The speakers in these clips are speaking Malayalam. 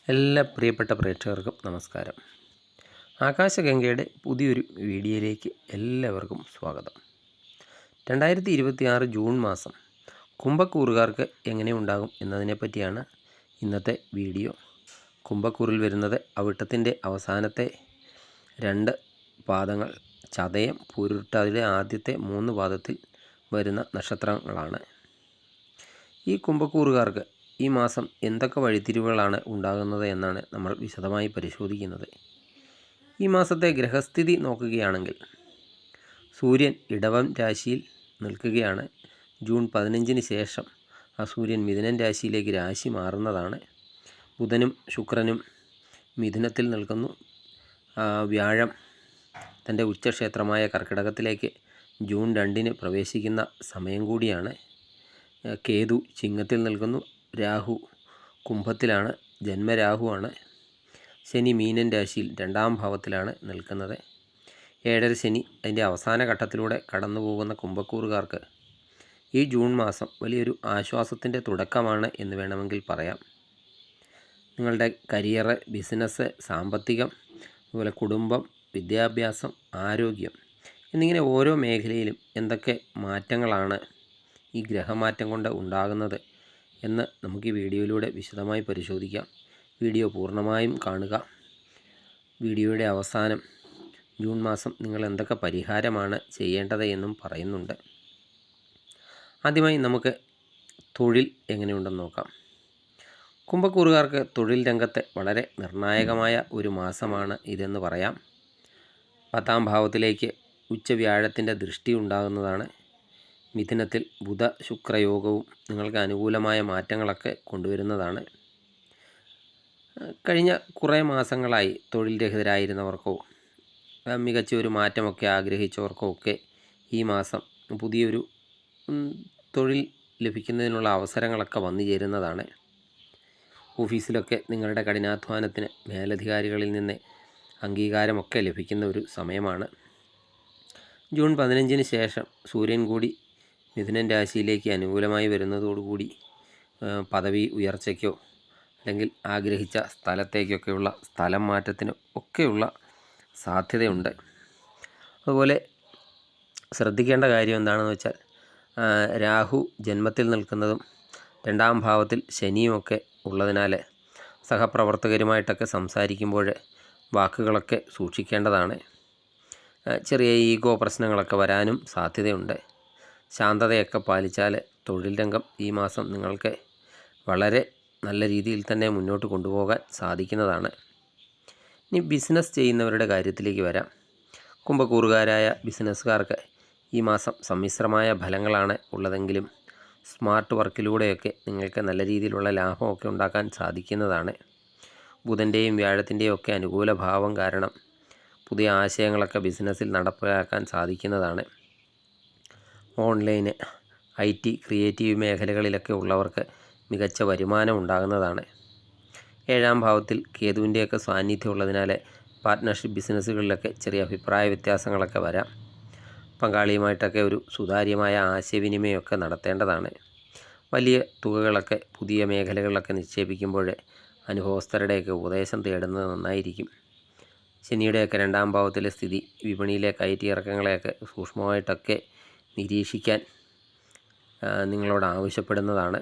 എല്ലാ പ്രിയപ്പെട്ട പ്രേക്ഷകർക്കും നമസ്കാരം. ആകാശഗംഗയുടെ പുതിയൊരു വീഡിയോയിലേക്ക് എല്ലാവർക്കും സ്വാഗതം. 2026 ജൂൺ മാസം കുംഭക്കൂറുകാർക്ക് എങ്ങനെ ഉണ്ടാകും എന്നതിനെപ്പറ്റിയാണ് ഇന്നത്തെ വീഡിയോ. കുംഭക്കൂറിൽ വരുന്നത് അവിട്ടത്തിൻ്റെ അവസാനത്തെ 2 പാദങ്ങൾ, ചതയം, പൂരുരുട്ടാതിയുടെ ആദ്യത്തെ 3 പാദത്തിൽ വരുന്ന നക്ഷത്രങ്ങളാണ്. ഈ കുംഭക്കൂറുകാർക്ക് ഈ മാസം എന്തൊക്കെ വഴിത്തിരിവുകളാണ് ഉണ്ടാകുന്നത് എന്നാണ് നമ്മൾ വിശദമായി പരിശോധിക്കുന്നത്. ഈ മാസത്തെ ഗ്രഹസ്ഥിതി നോക്കുകയാണെങ്കിൽ സൂര്യൻ ഇടവം രാശിയിൽ നിൽക്കുകയാണ്. ജൂൺ 15 ശേഷം ആ സൂര്യൻ മിഥുനൻ രാശിയിലേക്ക് രാശി മാറുന്നതാണ്. ബുധനും ശുക്രനും മിഥുനത്തിൽ നിൽക്കുന്നു. വ്യാഴം തൻ്റെ ഉച്ചക്ഷേത്രമായ കർക്കിടകത്തിലേക്ക് ജൂൺ 2 പ്രവേശിക്കുന്ന സമയം കൂടിയാണ്. കേതു ചിങ്ങത്തിൽ നിൽക്കുന്നു. രാഹു കുംഭത്തിലാണ്, ജന്മരാഹുവാണ്. ശനി മീനൻ രാശിയിൽ 2-ാം ഭാവത്തിലാണ് നിൽക്കുന്നത്. 7.5 ശനി അതിൻ്റെ അവസാന ഘട്ടത്തിലൂടെ കടന്നു പോകുന്ന കുംഭക്കൂറുകാർക്ക് ഈ ജൂൺ മാസം വലിയൊരു ആശ്വാസത്തിൻ്റെ തുടക്കമാണ് എന്ന് വേണമെങ്കിൽ പറയാം. നിങ്ങളുടെ കരിയർ, ബിസിനസ്, സാമ്പത്തികം, അതുപോലെ കുടുംബം, വിദ്യാഭ്യാസം, ആരോഗ്യം എന്നിങ്ങനെ ഓരോ മേഖലയിലും എന്തൊക്കെ മാറ്റങ്ങളാണ് ഈ ഗ്രഹമാറ്റം കൊണ്ട് ഉണ്ടാകുന്നത് എന്ന് നമുക്ക് ഈ വീഡിയോയിലൂടെ വിശദമായി പരിശോധിക്കാം. വീഡിയോ പൂർണ്ണമായും കാണുക. വീഡിയോയുടെ അവസാനം ജൂൺ മാസം നിങ്ങൾ എന്തൊക്കെ പരിഹാരമാണ് ചെയ്യേണ്ടത് എന്നും പറയുന്നുണ്ട്. ആദ്യമായി നമുക്ക് തൊഴിൽ എങ്ങനെയുണ്ടെന്ന് നോക്കാം. കുംഭക്കൂറുകാർക്ക് തൊഴിൽ രംഗത്തെ വളരെ നിർണായകമായ ഒരു മാസമാണ് ഇതെന്ന് പറയാം. 10-ാം ഭാവത്തിലേക്ക് ഉച്ചവ്യാഴത്തിൻ്റെ ദൃഷ്ടി ഉണ്ടാകുന്നതാണ്. മിഥുനത്തിൽ ബുധ ശുക്രയോഗവും നിങ്ങൾക്ക് അനുകൂലമായ മാറ്റങ്ങളൊക്കെ കൊണ്ടുവരുന്നതാണ്. കഴിഞ്ഞ കുറേ മാസങ്ങളായി തൊഴിൽ രഹിതരായിരുന്നവർക്കോ മികച്ച ഒരു മാറ്റമൊക്കെ ആഗ്രഹിച്ചവർക്കോ ഒക്കെ ഈ മാസം പുതിയൊരു തൊഴിൽ ലഭിക്കുന്നതിനുള്ള അവസരങ്ങളൊക്കെ വന്നു ചേരുന്നതാണ്. ഓഫീസിലൊക്കെ നിങ്ങളുടെ കഠിനാധ്വാനത്തിന് മേലധികാരികളിൽ നിന്ന് അംഗീകാരമൊക്കെ ലഭിക്കുന്ന ഒരു സമയമാണ്. ജൂൺ 15 ശേഷം സൂര്യൻ കൂടി മിഥുനൻ രാശിയിലേക്ക് അനുകൂലമായി വരുന്നതോടുകൂടി പദവി ഉയർച്ചയ്ക്കോ അല്ലെങ്കിൽ ആഗ്രഹിച്ച സ്ഥലത്തേക്കൊക്കെയുള്ള സ്ഥലം മാറ്റത്തിന് ഒക്കെയുള്ള സാധ്യതയുണ്ട്. അതുപോലെ ശ്രദ്ധിക്കേണ്ട കാര്യം എന്താണെന്ന് വെച്ചാൽ രാഹു ജന്മത്തിൽ നിൽക്കുന്നതും 2-ാം ഭാവത്തിൽ ശനിയുമൊക്കെ ഉള്ളതിനാൽ സഹപ്രവർത്തകരുമായിട്ടൊക്കെ സംസാരിക്കുമ്പോൾ വാക്കുകളൊക്കെ സൂക്ഷിക്കേണ്ടതാണ്. ചെറിയ ഈഗോ പ്രശ്നങ്ങളൊക്കെ വരാനും സാധ്യതയുണ്ട്. ശാന്തതയൊക്കെ പാലിച്ചാൽ തൊഴിൽ രംഗം ഈ മാസം നിങ്ങൾക്ക് വളരെ നല്ല രീതിയിൽ തന്നെ മുന്നോട്ട് കൊണ്ടുപോകാൻ സാധിക്കുന്നതാണ്. ഇനി ബിസിനസ് ചെയ്യുന്നവരുടെ കാര്യത്തിലേക്ക് വരാം. കുംഭക്കൂറുകാരായ ബിസിനസ്സുകാർക്ക് ഈ മാസം സമ്മിശ്രമായ ഫലങ്ങളാണ് ഉള്ളതെങ്കിലും സ്മാർട്ട് വർക്കിലൂടെയൊക്കെ നിങ്ങൾക്ക് നല്ല രീതിയിലുള്ള ലാഭമൊക്കെ ഉണ്ടാക്കാൻ സാധിക്കുന്നതാണ്. ബുധൻ്റെയും വ്യാഴത്തിൻ്റെയും ഒക്കെ അനുകൂല ഭാവം കാരണം പുതിയ ആശയങ്ങളൊക്കെ ബിസിനസ്സിൽ നടപ്പിലാക്കാൻ സാധിക്കുന്നതാണ്. ഓൺലൈന്, IT, ക്രിയേറ്റീവ് മേഖലകളിലൊക്കെ ഉള്ളവർക്ക് മികച്ച വരുമാനം ഉണ്ടാകുന്നതാണ്. 7-ാം ഭാവത്തിൽ കേതുവിൻ്റെയൊക്കെ സാന്നിധ്യം ഉള്ളതിനാൽ പാർട്ട്ണർഷിപ്പ് ബിസിനസ്സുകളിലൊക്കെ ചെറിയ അഭിപ്രായ വ്യത്യാസങ്ങളൊക്കെ വരാം. പങ്കാളിയുമായിട്ടൊക്കെ ഒരു സുതാര്യമായ ആശയവിനിമയമൊക്കെ നടത്തേണ്ടതാണ്. വലിയ തുകകളൊക്കെ പുതിയ മേഖലകളിലൊക്കെ നിക്ഷേപിക്കുമ്പോൾ അനുഭവസ്ഥരുടെയൊക്കെ ഉപദേശം തേടുന്നത് നന്നായിരിക്കും. ശനിയുടെയൊക്കെ 2-ാം ഭാവത്തിലെ സ്ഥിതി വിപണിയിലെ കയറ്റിയിറക്കങ്ങളെയൊക്കെ സൂക്ഷ്മമായിട്ടൊക്കെ നിരീക്ഷിക്കാൻ നിങ്ങളോട് ആവശ്യപ്പെടുന്നതാണ്.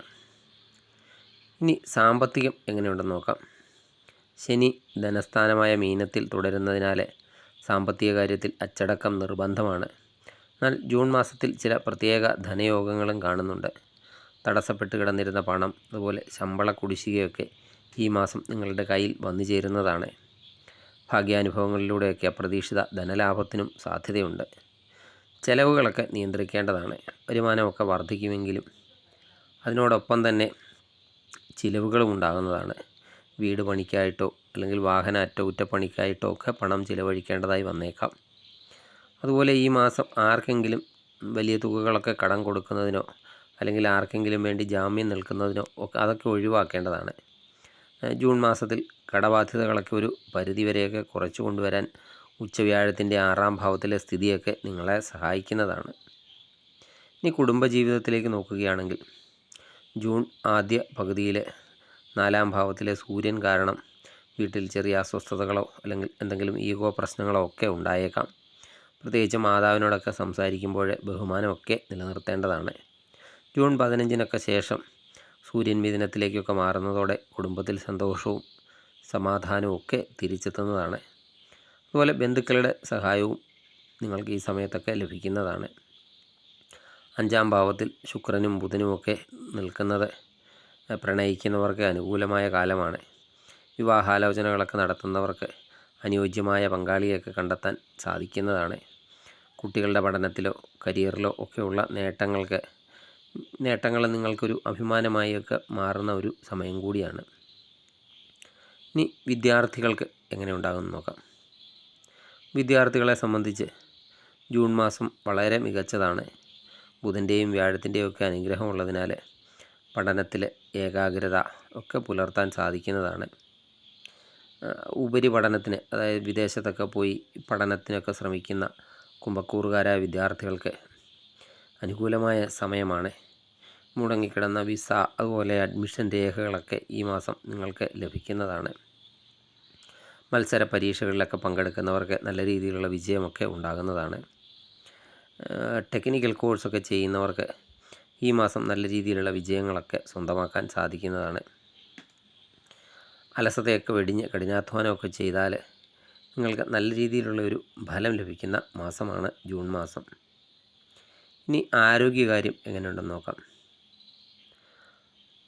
ഇനി സാമ്പത്തികം എങ്ങനെയുണ്ടെന്ന് നോക്കാം. ശനി ധനസ്ഥാനമായ മീനത്തിൽ തുടരുന്നതിനാൽ സാമ്പത്തിക കാര്യത്തിൽ അച്ചടക്കം നിർബന്ധമാണ്. എന്നാൽ ജൂൺ മാസത്തിൽ ചില പ്രത്യേക ധനയോഗങ്ങളും കാണുന്നുണ്ട്. തടസ്സപ്പെട്ട് കിടന്നിരുന്ന പണം, അതുപോലെ ശമ്പള കുടിശ്ശികയൊക്കെ ഈ മാസം നിങ്ങളുടെ കയ്യിൽ വന്നു ചേരുന്നതാണ്. ഭാഗ്യാനുഭവങ്ങളിലൂടെയൊക്കെ അപ്രതീക്ഷിത ധനലാഭത്തിനും സാധ്യതയുണ്ട്. ചെലവുകളൊക്കെ നിയന്ത്രിക്കേണ്ടതാണ്. വരുമാനമൊക്കെ വർദ്ധിക്കുമെങ്കിലും അതിനോടൊപ്പം തന്നെ ചിലവുകളും ഉണ്ടാകുന്നതാണ്. വീട് പണിക്കായിട്ടോ അല്ലെങ്കിൽ വാഹന അറ്റകുറ്റപ്പണിക്കായിട്ടോ ഒക്കെ പണം ചിലവഴിക്കേണ്ടതായി വന്നേക്കാം. അതുപോലെ ഈ മാസം ആർക്കെങ്കിലും വലിയ തുകകളൊക്കെ കടം കൊടുക്കുന്നതിനോ അല്ലെങ്കിൽ ആർക്കെങ്കിലും വേണ്ടി ജാമ്യം നിൽക്കുന്നതിനോ ഒക്കെ അതൊക്കെ ഒഴിവാക്കേണ്ടതാണ്. ജൂൺ മാസത്തിൽ കടബാധ്യതകളൊക്കെ ഒരു പരിധിവരെയൊക്കെ കുറച്ചു കൊണ്ടുവരാൻ ഉച്ചവ്യാഴത്തിൻ്റെ 6-ാം ഭാവത്തിലെ സ്ഥിതിയൊക്കെ നിങ്ങളെ സഹായിക്കുന്നതാണ്. ഇനി കുടുംബജീവിതത്തിലേക്ക് നോക്കുകയാണെങ്കിൽ ജൂൺ ആദ്യ പകുതിയിൽ 4-ാം ഭാവത്തിലെ സൂര്യൻ കാരണം വീട്ടിൽ ചെറിയ അസ്വസ്ഥതകളോ അല്ലെങ്കിൽ എന്തെങ്കിലും ഈഗോ പ്രശ്നങ്ങളോ ഒക്കെ ഉണ്ടായേക്കാം. പ്രത്യേകിച്ച് മാതാവിനോടൊക്കെ സംസാരിക്കുമ്പോൾ ബഹുമാനമൊക്കെ നിലനിർത്തേണ്ടതാണ്. ജൂൺ 15 ശേഷം സൂര്യൻ മിഥുനത്തിലേക്കൊക്കെ മാറുന്നതോടെ കുടുംബത്തിൽ സന്തോഷവും സമാധാനവും ഒക്കെ തിരിച്ചെത്തുന്നതാണ്. അതുപോലെ ബന്ധുക്കളുടെ സഹായവും നിങ്ങൾക്ക് ഈ സമയത്തൊക്കെ ലഭിക്കുന്നതാണ്. 5-ാം ഭാവത്തിൽ ശുക്രനും ബുധനുമൊക്കെ നിൽക്കുന്നത് പ്രണയിക്കുന്നവർക്ക് അനുകൂലമായ കാലമാണ്. വിവാഹാലോചനകളൊക്കെ നടത്തുന്നവർക്ക് അനുയോജ്യമായ പങ്കാളിയൊക്കെ കണ്ടെത്താൻ സാധിക്കുന്നതാണ്. കുട്ടികളുടെ പഠനത്തിലോ കരിയറിലോ ഒക്കെയുള്ള നേട്ടങ്ങൾ നിങ്ങൾക്കൊരു അഭിമാനമായൊക്കെ മാറുന്ന ഒരു സമയം കൂടിയാണ്. ഇനി വിദ്യാർത്ഥികൾക്ക് എങ്ങനെ ഉണ്ടാകുമെന്ന് നോക്കാം. വിദ്യാർത്ഥികളെ സംബന്ധിച്ച് ജൂൺ മാസം വളരെ മികച്ചതാണ്. ബുധൻ്റെയും വ്യാഴത്തിൻ്റെയും ഒക്കെ അനുഗ്രഹമുള്ളതിനാൽ പഠനത്തിൽ ഏകാഗ്രത ഒക്കെ പുലർത്താൻ സാധിക്കുന്നതാണ്. ഉപരിപഠനത്തിന്, അതായത് വിദേശത്തൊക്കെ പോയി പഠനത്തിനൊക്കെ ശ്രമിക്കുന്ന കുംഭക്കൂറുകാരായ വിദ്യാർത്ഥികൾക്ക് അനുകൂലമായ സമയമാണ്. മുടങ്ങിക്കിടന്ന വിസ അതുപോലെ അഡ്മിഷൻ രേഖകളൊക്കെ ഈ മാസം നിങ്ങൾക്ക് ലഭിക്കുന്നതാണ്. മത്സര പരീക്ഷകളിലൊക്കെ പങ്കെടുക്കുന്നവർക്ക് നല്ല രീതിയിലുള്ള വിജയമൊക്കെ ഉണ്ടാകുന്നതാണ്. ടെക്നിക്കൽ കോഴ്സൊക്കെ ചെയ്യുന്നവർക്ക് ഈ മാസം നല്ല രീതിയിലുള്ള വിജയങ്ങളൊക്കെ സ്വന്തമാക്കാൻ സാധിക്കുന്നതാണ്. അലസതയൊക്കെ വെടിഞ്ഞ് കഠിനാധ്വാനമൊക്കെ ചെയ്താൽ നിങ്ങൾക്ക് നല്ല രീതിയിലുള്ളൊരു ഫലം ലഭിക്കുന്ന മാസമാണ് ജൂൺ മാസം. ഇനി ആരോഗ്യകാര്യം എങ്ങനെയുണ്ടെന്ന് നോക്കാം.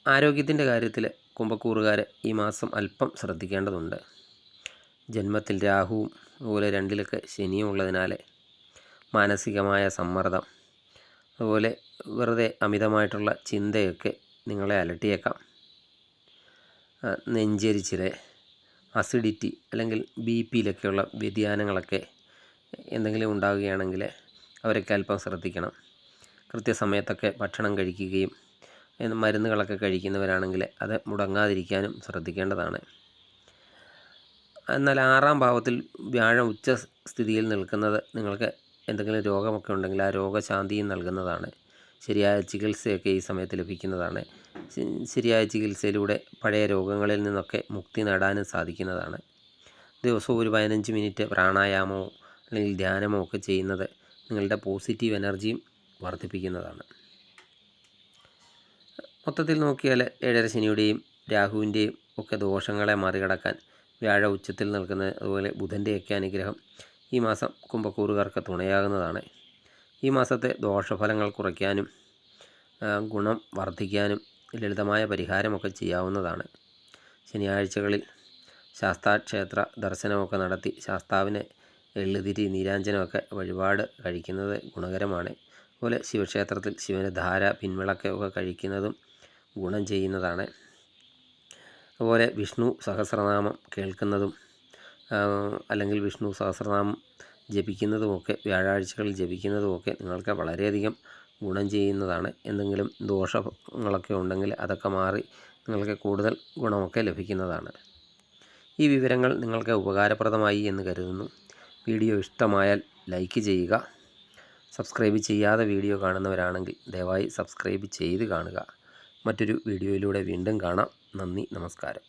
ആരോഗ്യത്തിൻ്റെ കാര്യത്തിൽ കുംഭക്കൂറുകാർ ഈ മാസം അല്പം ശ്രദ്ധിക്കേണ്ടതുണ്ട്. ജന്മത്തിൽ രാഹുവും അതുപോലെ 2-ലൊക്കെ ശനിയും ഉള്ളതിനാൽ മാനസികമായ സമ്മർദ്ദം, അതുപോലെ വെറുതെ അമിതമായിട്ടുള്ള ചിന്തയൊക്കെ നിങ്ങളെ അലട്ടിയേക്കാം. നെഞ്ചരിച്ചിൽ, അസിഡിറ്റി അല്ലെങ്കിൽ BP-യിലൊക്കെയുള്ള വ്യതിയാനങ്ങളൊക്കെ എന്തെങ്കിലും ഉണ്ടാവുകയാണെങ്കിൽ അവരൊക്കെ അല്പം ശ്രദ്ധിക്കണം. കൃത്യസമയത്തൊക്കെ ഭക്ഷണം കഴിക്കുകയും മരുന്നുകളൊക്കെ കഴിക്കുന്നവരാണെങ്കിൽ അത് മുടങ്ങാതിരിക്കാനും ശ്രദ്ധിക്കേണ്ടതാണ്. എന്നാൽ 6-ാം ഭാവത്തിൽ വ്യാഴം ഉച്ച സ്ഥിതിയിൽ നിൽക്കുന്നത് നിങ്ങൾക്ക് എന്തെങ്കിലും രോഗമൊക്കെ ഉണ്ടെങ്കിൽ ആ രോഗശാന്തിയും നൽകുന്നതാണ്. ശരിയായ ചികിത്സയൊക്കെ ഈ സമയത്ത് ലഭിക്കുന്നതാണ്. ശരിയായ ചികിത്സയിലൂടെ പഴയ രോഗങ്ങളിൽ നിന്നൊക്കെ മുക്തി നേടാനും സാധിക്കുന്നതാണ്. ദിവസവും ഒരു 15 മിനിറ്റ് പ്രാണായാമമോ അല്ലെങ്കിൽ ധ്യാനമോ ഒക്കെ ചെയ്യുന്നത് നിങ്ങളുടെ പോസിറ്റീവ് എനർജിയും വർദ്ധിപ്പിക്കുന്നതാണ്. മൊത്തത്തിൽ നോക്കിയാൽ 7-ര ശനിയുടെയും രാഹുവിൻ്റെയും ഒക്കെ ദോഷങ്ങളെ മറികടക്കാൻ വ്യാഴ ഉച്ചത്തിൽ നിൽക്കുന്നത്, അതുപോലെ ബുധൻ്റെയൊക്കെ അനുഗ്രഹം ഈ മാസം കുംഭക്കൂറുകാർക്ക് തുണയാകുന്നതാണ്. ഈ മാസത്തെ ദോഷഫലങ്ങൾ കുറയ്ക്കാനും ഗുണം വർദ്ധിക്കാനും ലളിതമായ പരിഹാരമൊക്കെ ചെയ്യാവുന്നതാണ്. ശനിയാഴ്ചകളിൽ ശാസ്താക്ഷേത്ര ദർശനമൊക്കെ നടത്തി ശാസ്താവിന് എള്ളുതിരി നീരാഞ്ജനമൊക്കെ വഴിപാട് കഴിക്കുന്നത് ഗുണകരമാണ്. അതുപോലെ ശിവക്ഷേത്രത്തിൽ ശിവന് ധാര പിൻവിളക്കൊക്കെ കഴിക്കുന്നതും ഗുണം ചെയ്യുന്നതാണ്. അതുപോലെ വിഷ്ണു സഹസ്രനാമം കേൾക്കുന്നതും അല്ലെങ്കിൽ വിഷ്ണു സഹസ്രനാമം ജപിക്കുന്നതുമൊക്കെ വ്യാഴാഴ്ചകളിൽ ജപിക്കുന്നതുമൊക്കെ നിങ്ങൾക്ക് വളരെയധികം ഗുണം ചെയ്യുന്നതാണ്. എന്തെങ്കിലും ദോഷങ്ങളൊക്കെ ഉണ്ടെങ്കിൽ അതൊക്കെ മാറി നിങ്ങൾക്ക് കൂടുതൽ ഗുണമൊക്കെ ലഭിക്കുന്നതാണ്. ഈ വിവരങ്ങൾ നിങ്ങൾക്ക് ഉപകാരപ്രദമായി എന്ന് കരുതുന്നു. വീഡിയോ ഇഷ്ടമായാൽ ലൈക്ക് ചെയ്യുക. സബ്സ്ക്രൈബ് ചെയ്യാതെ വീഡിയോ കാണുന്നവരാണെങ്കിൽ ദയവായി സബ്സ്ക്രൈബ് ചെയ്ത് കാണുക. മറ്റൊരു വീഡിയോയിലൂടെ വീണ്ടും കാണാം. നന്ദി, നമസ്കാരം.